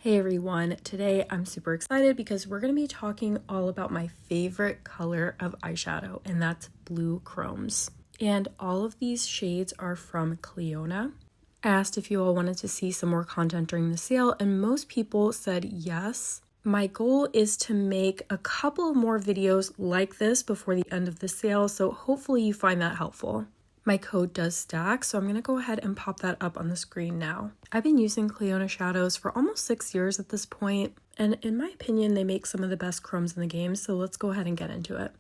Hey everyone, today I'm super excited because we're going to be talking all about my favorite color of eyeshadow, and that's duochromes. And all of these shades are from Clionadh. I asked if you all wanted to see some more content during the sale, and most people said yes. My goal is to make a couple more videos like this before the end of the sale, so hopefully you find that helpful. My code does stack, so I'm going to go ahead and pop that up on the screen now. I've been using Clionadh shadows for almost 6 years at this point, and in my opinion, they make some of the best chromes in the game, so let's go ahead and get into it.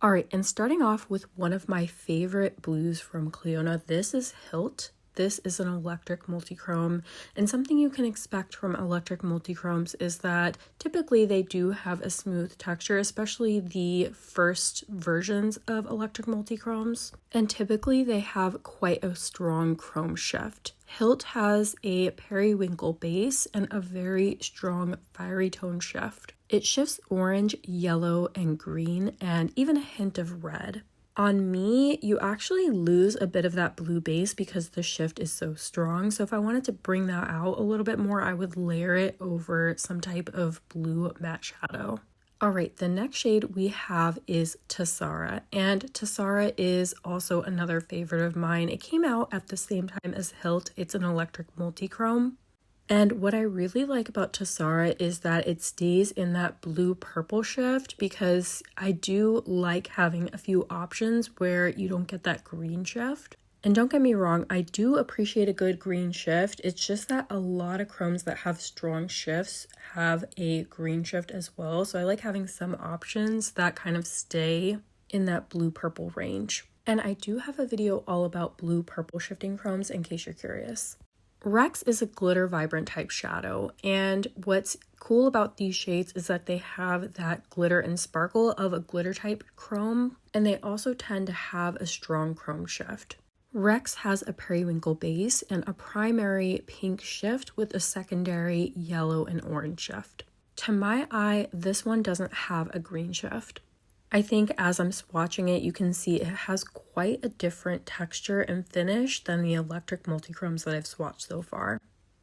Alright, and starting off with one of my favorite blues from Clionadh, this is Hilt. This is an electric multichrome, and something you can expect from electric multichromes is that typically they do have a smooth texture, especially the first versions of electric multichromes, and typically they have quite a strong chrome shift. Hilt has a periwinkle base and a very strong fiery tone shift. It shifts orange, yellow, and green, and even a hint of red. On me, you actually lose a bit of that blue base because the shift is so strong. So if I wanted to bring that out a little bit more, I would layer it over some type of blue matte shadow. All right, the next shade we have is Tessara, and Tessara is also another favorite of mine. It came out at the same time as Hilt. It's an electric multichrome. And what I really like about Tessara is that it stays in that blue-purple shift, because I do like having a few options where you don't get that green shift. And don't get me wrong, I do appreciate a good green shift. It's just that a lot of chromes that have strong shifts have a green shift as well. So I like having some options that kind of stay in that blue-purple range. And I do have a video all about blue-purple shifting chromes in case you're curious. Rex is a glitter vibrant type shadow, and what's cool about these shades is that they have that glitter and sparkle of a glitter type chrome, and they also tend to have a strong chrome shift. Rex has a periwinkle base and a primary pink shift with a secondary yellow and orange shift. To my eye, this one doesn't have a green shift. I think as I'm swatching it, you can see it has quite a different texture and finish than the electric multichromes that I've swatched so far.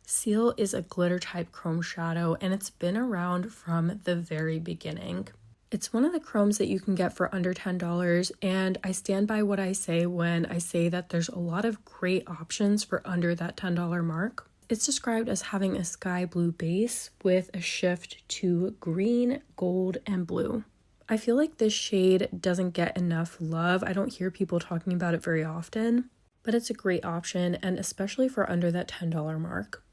Seal is a glitter type chrome shadow, and it's been around from the very beginning. It's one of the chromes that you can get for under $10, and I stand by what I say when I say that there's a lot of great options for under that $10 mark. It's described as having a sky blue base with a shift to green, gold, and blue. I feel like this shade doesn't get enough love. I don't hear people talking about it very often, but it's a great option, and especially for under that $10 mark.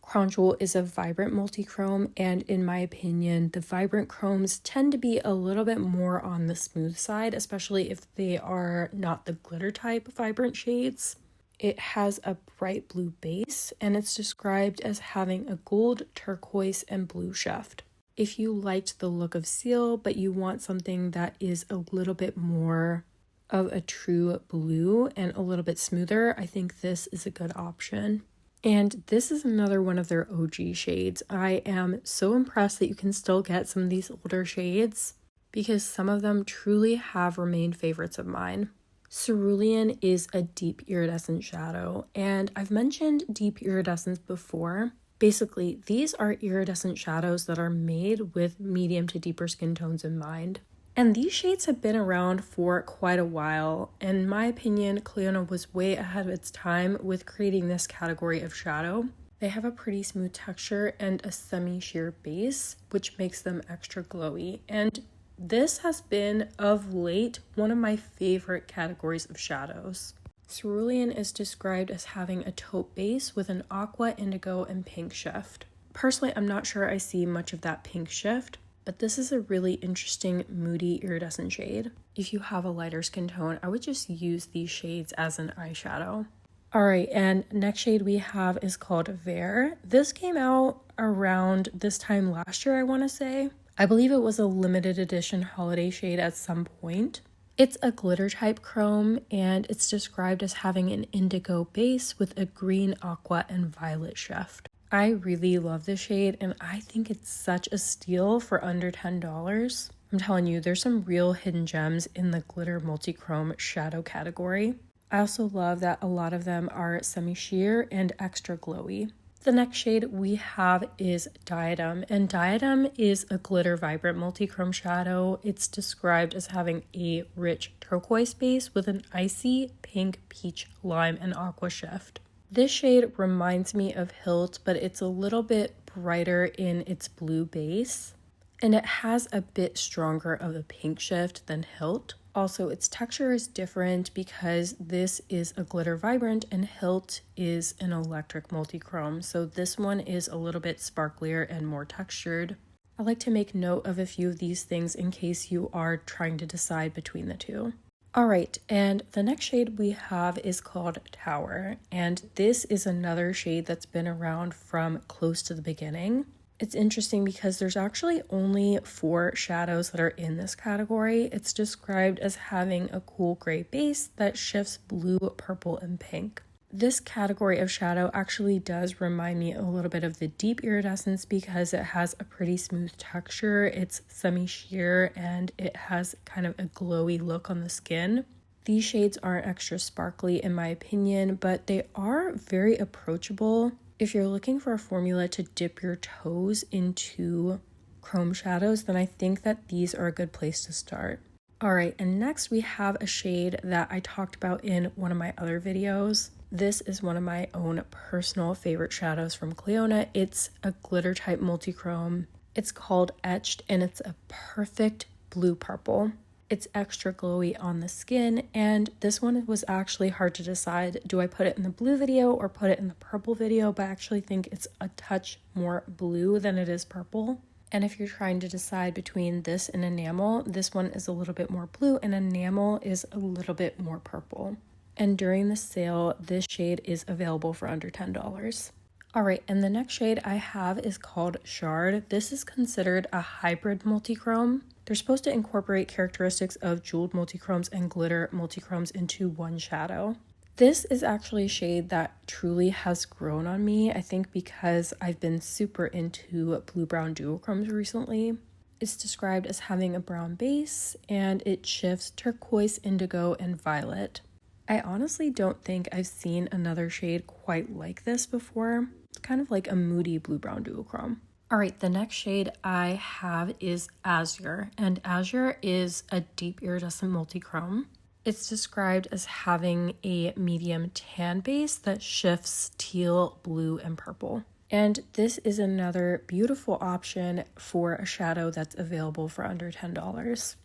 Crown Jewel is a vibrant multichrome, and in my opinion, the vibrant chromes tend to be a little bit more on the smooth side, especially if they are not the glitter type vibrant shades. It has a bright blue base, and it's described as having a gold, turquoise, and blue shift. If you liked the look of Seal, but you want something that is a little bit more of a true blue and a little bit smoother, I think this is a good option. And this is another one of their OG shades. I am so impressed that you can still get some of these older shades, because some of them truly have remained favorites of mine. Cerulean is a deep iridescent shadow, and I've mentioned deep iridescence before. Basically, these are iridescent shadows that are made with medium to deeper skin tones in mind. And these shades have been around for quite a while. In my opinion, Clionadh was way ahead of its time with creating this category of shadow. They have a pretty smooth texture and a semi-sheer base, which makes them extra glowy. And this has been, of late, one of my favorite categories of shadows. Cerulean is described as having a taupe base with an aqua, indigo, and pink shift. Personally, I'm not sure I see much of that pink shift, but this is a really interesting, moody, iridescent shade. If you have a lighter skin tone, I would just use these shades as an eyeshadow. Alright, and next shade we have is called Vare. This came out around this time last year, I want to say. I believe it was a limited edition holiday shade at some point. It's a glitter type chrome, and it's described as having an indigo base with a green, aqua, and violet shift. I really love this shade, and I think it's such a steal for under $10. I'm telling you, there's some real hidden gems in the glitter multichrome shadow category. I also love that a lot of them are semi-sheer and extra glowy. The next shade we have is Diadem, and Diadem is a glitter vibrant multi-chrome shadow. It's described as having a rich turquoise base with an icy pink, peach, lime, and aqua shift. This shade reminds me of Hilt, but it's a little bit brighter in its blue base, and it has a bit stronger of a pink shift than Hilt. Also, its texture is different because this is a glitter vibrant and Hilt is an electric multi-chrome. So this one is a little bit sparklier and more textured. I like to make note of a few of these things in case you are trying to decide between the two. All right, and the next shade we have is called Tower, and this is another shade that's been around from close to the beginning. It's interesting because there's actually only 4 shadows that are in this category. It's described as having a cool gray base that shifts blue, purple, and pink. This category of shadow actually does remind me a little bit of the deep iridescence because it has a pretty smooth texture. It's semi-sheer and it has kind of a glowy look on the skin. These shades aren't extra sparkly in my opinion, but they are very approachable. If you're looking for a formula to dip your toes into chrome shadows, then I think that these are a good place to start. All right, and next we have a shade that I talked about in one of my other videos. This is one of my own personal favorite shadows from Clionadh. It's a glitter type multi-chrome. It's called Etched and it's a perfect blue purple. It's extra glowy on the skin, and this one was actually hard to decide. Do I put it in the blue video or put it in the purple video? But I actually think it's a touch more blue than it is purple. And if you're trying to decide between this and enamel, this one is a little bit more blue and enamel is a little bit more purple. And during the sale, this shade is available for under $10. All right, and the next shade I have is called Shard. This is considered a hybrid multi-chrome. They're supposed to incorporate characteristics of jeweled multi-chromes and glitter multi-chromes into one shadow. This is actually a shade that truly has grown on me, I think because I've been super into blue-brown duochromes recently. It's described as having a brown base, and it shifts turquoise, indigo, and violet. I honestly don't think I've seen another shade quite like this before. It's kind of like a moody blue-brown duochrome. All right, the next shade I have is Azure, and Azure is a deep iridescent multi-chrome. It's described as having a medium tan base that shifts teal, blue, and purple. And this is another beautiful option for a shadow that's available for under $10.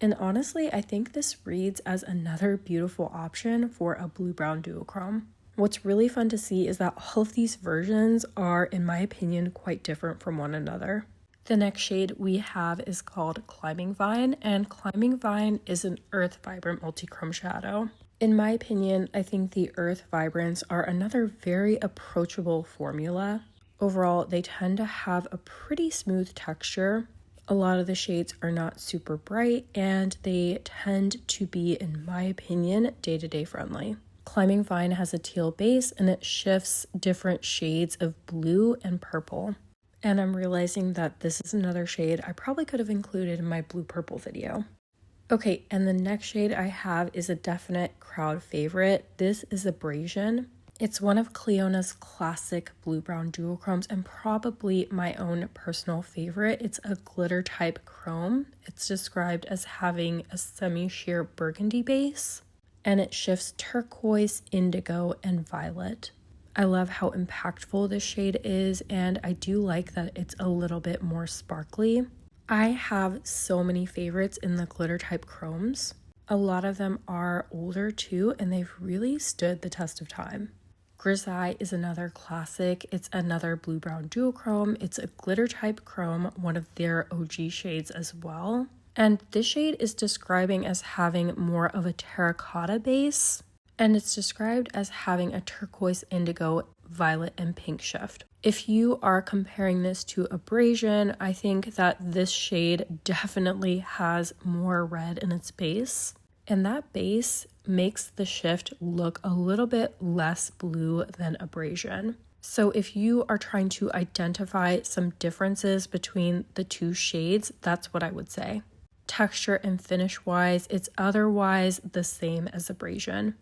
And honestly, I think this reads as another beautiful option for a blue-brown duochrome. What's really fun to see is that all of these versions are, in my opinion, quite different from one another. The next shade we have is called Climbing Vine, and Climbing Vine is an earth vibrant multi-chrome shadow. In my opinion, I think the earth vibrants are another very approachable formula. Overall, they tend to have a pretty smooth texture. A lot of the shades are not super bright, and they tend to be, in my opinion, day-to-day friendly. Climbing Vine has a teal base and it shifts different shades of blue and purple. And I'm realizing that this is another shade I probably could have included in my blue-purple video. Okay, and the next shade I have is a definite crowd favorite. This is Abrasion. It's one of Clionadh's classic blue-brown duochromes and probably my own personal favorite. It's a glitter type chrome. It's described as having a semi-sheer burgundy base, and it shifts turquoise, indigo, and violet. I love how impactful this shade is, and I do like that it's a little bit more sparkly. I have so many favorites in the glitter type chromes. A lot of them are older too, and they've really stood the test of time. Grisaille is another classic. It's another blue-brown duochrome. It's a glitter type chrome, one of their OG shades as well. And this shade is describing as having more of a terracotta base, and it's described as having a turquoise, indigo, violet, and pink shift. If you are comparing this to Abrasion, I think that this shade definitely has more red in its base, and that base makes the shift look a little bit less blue than Abrasion. So if you are trying to identify some differences between the two shades, that's what I would say. Texture and finish wise, it's otherwise the same as Abrasion.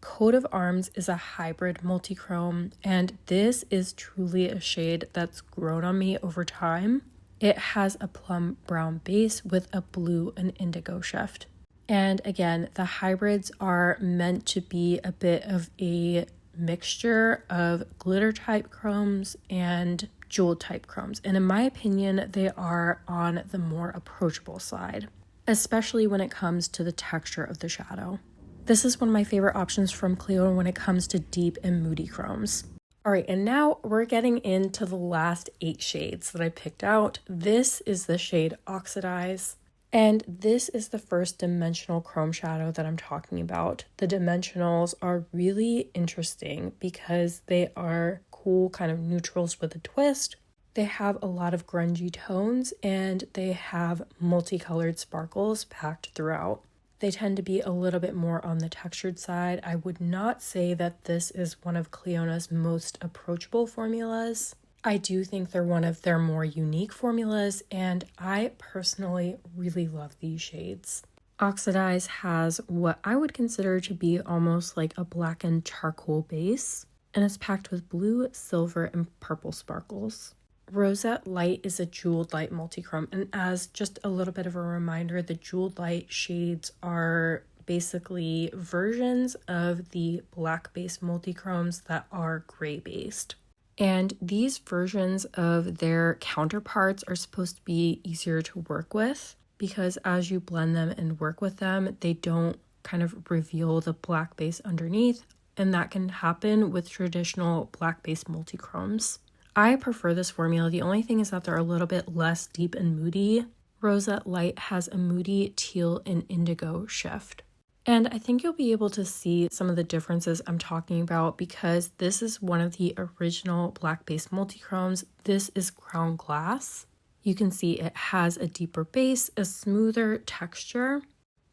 Coat of Arms is a hybrid multichrome, and this is truly a shade that's grown on me over time. It has a plum brown base with a blue and indigo shift. And again, the hybrids are meant to be a bit of a mixture of glitter type chromes and jewel type chromes. And in my opinion, they are on the more approachable side, especially when it comes to the texture of the shadow. This is one of my favorite options from Clionadh when it comes to deep and moody chromes. All right, and now we're getting into the last 8 shades that I picked out. This is the shade Oxidize, and this is the first dimensional chrome shadow that I'm talking about. The dimensionals are really interesting because they are cool kind of neutrals with a twist. They have a lot of grungy tones, and they have multicolored sparkles packed throughout. They tend to be a little bit more on the textured side. I would not say that this is one of Clionadh's most approachable formulas. I do think they're one of their more unique formulas, and I personally really love these shades. Oxidize has what I would consider to be almost like a blackened charcoal base, and it's packed with blue, silver, and purple sparkles. Rosette Light is a jeweled light multichrome, and as just a little bit of a reminder, the jeweled light shades are basically versions of the black based multichromes that are gray based. And these versions of their counterparts are supposed to be easier to work with because as you blend them and work with them, they don't kind of reveal the black base underneath, and that can happen with traditional black based multichromes. I prefer this formula. The only thing is that they're a little bit less deep and moody. Rosette Light has a moody teal and indigo shift. And I think you'll be able to see some of the differences I'm talking about because this is one of the original black-based multichromes. This is Crown Glass. You can see it has a deeper base, a smoother texture,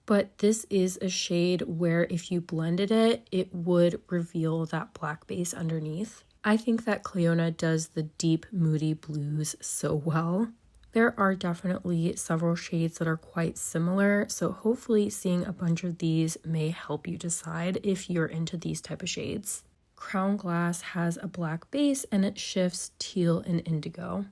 but this is a shade where if you blended it, it would reveal that black base underneath. I think that Clionadh does the deep, moody blues so well. There are definitely several shades that are quite similar, so hopefully seeing a bunch of these may help you decide if you're into these type of shades. Crown Glass has a black base and it shifts teal and indigo.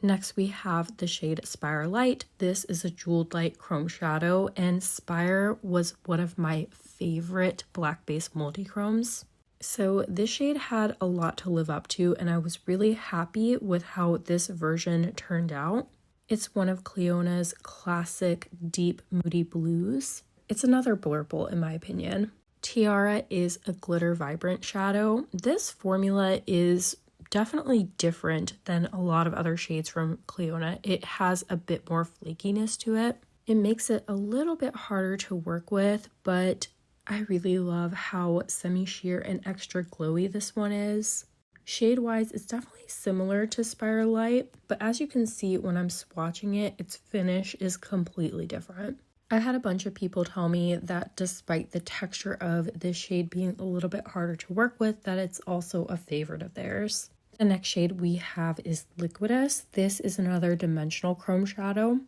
Next we have the shade Spire Light. This is a jeweled light chrome shadow, and Spire was one of my favorite black base multichromes. So this shade had a lot to live up to, and I was really happy with how this version turned out. It's one of Clionadh's classic deep moody blues. It's another blurple in my opinion. Tiara is a glitter vibrant shadow. This formula is definitely different than a lot of other shades from Clionadh. It has a bit more flakiness to it. It makes it a little bit harder to work with, but I really love how semi-sheer and extra glowy this one is. Shade-wise, it's definitely similar to Spire Light, but as you can see when I'm swatching it, its finish is completely different. I had a bunch of people tell me that despite the texture of this shade being a little bit harder to work with, that it's also a favorite of theirs. The next shade we have is Liquidus. This is another dimensional chrome shadow.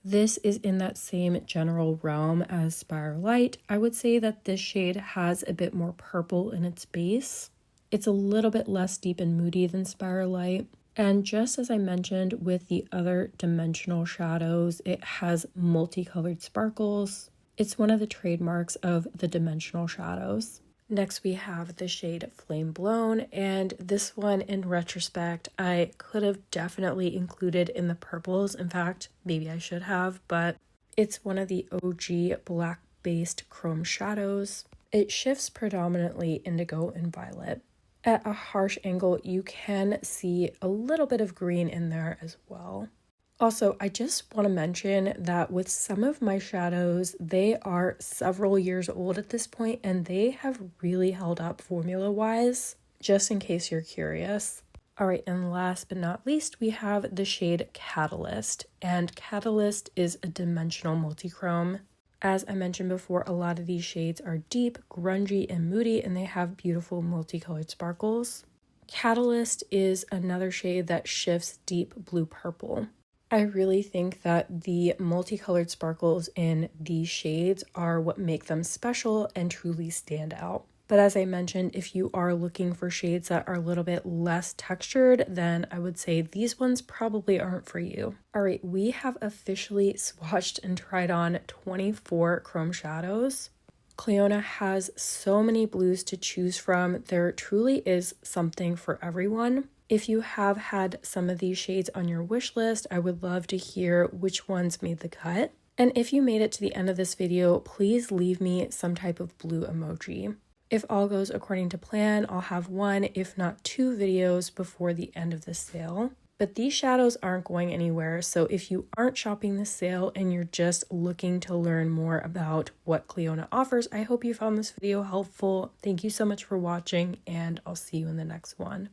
This is in that same general realm as Spire Light. I would say that this shade has a bit more purple in its base. It's a little bit less deep and moody than Spire Light. And just as I mentioned with the other dimensional shadows, it has multicolored sparkles. It's one of the trademarks of the dimensional shadows. Next we have the shade Flame Blown, and this one in retrospect I could have definitely included in the purples. In fact, maybe I should have, but it's one of the OG black based chrome shadows. It shifts predominantly indigo and violet. At a harsh angle you can see a little bit of green in there as well. Also, I just want to mention that with some of my shadows, they are several years old at this point, and they have really held up formula-wise, just in case you're curious. All right, and last but not least, we have the shade Catalyst, and Catalyst is a dimensional multichrome. As I mentioned before, a lot of these shades are deep, grungy, and moody, and they have beautiful multicolored sparkles. Catalyst is another shade that shifts deep blue-purple. I really think that the multicolored sparkles in these shades are what make them special and truly stand out. But as I mentioned, if you are looking for shades that are a little bit less textured, then I would say these ones probably aren't for you. All right, we have officially swatched and tried on 24 chrome shadows. Clionadh has so many blues to choose from. There truly is something for everyone. If you have had some of these shades on your wish list, I would love to hear which ones made the cut. And if you made it to the end of this video, please leave me some type of blue emoji. If all goes according to plan, I'll have one, if not two videos before the end of the sale. But these shadows aren't going anywhere, so if you aren't shopping the sale and you're just looking to learn more about what Clionadh offers, I hope you found this video helpful. Thank you so much for watching, and I'll see you in the next one.